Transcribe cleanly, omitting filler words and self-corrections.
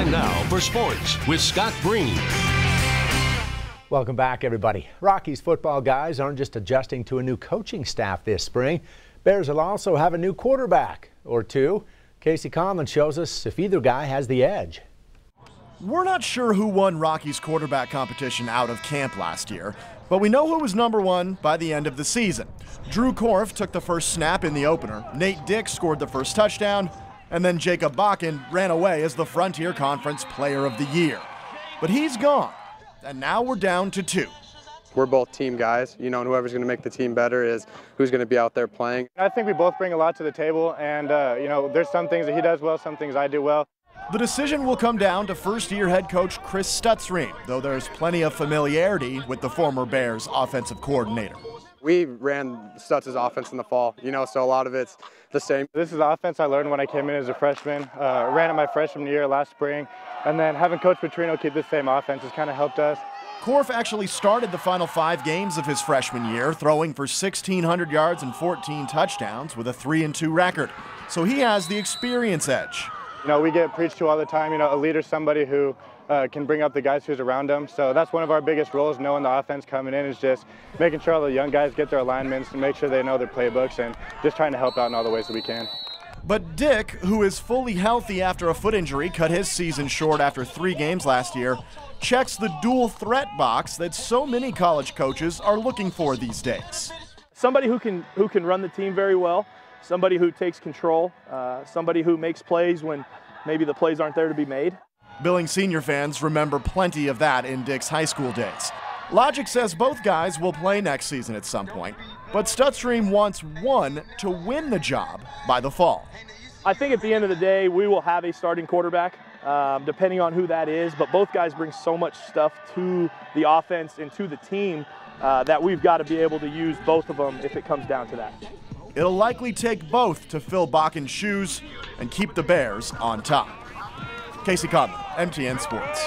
Time now for sports with Scott Breen. Welcome back, everybody. Rockies football guys aren't just adjusting to a new coaching staff this spring. Bears will also have a new quarterback or two. Casey Conlon shows us if either guy has the edge. We're not sure who won Rockies quarterback competition out of camp last year, but we know who was #1 by the end of the season. Drew Korf took the first snap in the opener, Nate Dick scored the first touchdown, and then Jacob Bakken ran away as the Frontier Conference Player of the Year. But he's gone, and now we're down to 2. We're both team guys, and whoever's going to make the team better is who's going to be out there playing. I think we both bring a lot to the table, and there's some things that he does well, some things I do well. The decision will come down to first-year head coach Chris Stutzreen, though there's plenty of familiarity with the former Bears offensive coordinator. We ran Stutz' offense in the fall, so a lot of it's the same. This is the offense I learned when I came in as a freshman. Ran it my freshman year last spring, and then having Coach Petrino keep the same offense has kind of helped us. Korf actually started the final 5 games of his freshman year, throwing for 1,600 yards and 14 touchdowns with a 3-2 record. So he has the experience edge. We get preached to all the time, a leader's somebody who can bring up the guys who's around them. So that's one of our biggest roles, knowing the offense coming in, is just making sure all the young guys get their alignments and make sure they know their playbooks and just trying to help out in all the ways that we can. But Dick, who is fully healthy after a foot injury, cut his season short after 3 games last year, checks the dual threat box that so many college coaches are looking for these days. Somebody who can run the team very well, somebody who takes control, somebody who makes plays when maybe the plays aren't there to be made. Billings Senior fans remember plenty of that in Dick's high school days. Logic says both guys will play next season at some point, but Stutzreen wants one to win the job by the fall. I think at the end of the day, we will have a starting quarterback, depending on who that is, but both guys bring so much stuff to the offense and to the team that we've got to be able to use both of them if it comes down to that. It'll likely take both to fill Bakken's shoes and keep the Bears on top. Casey Conlon, MTN Sports.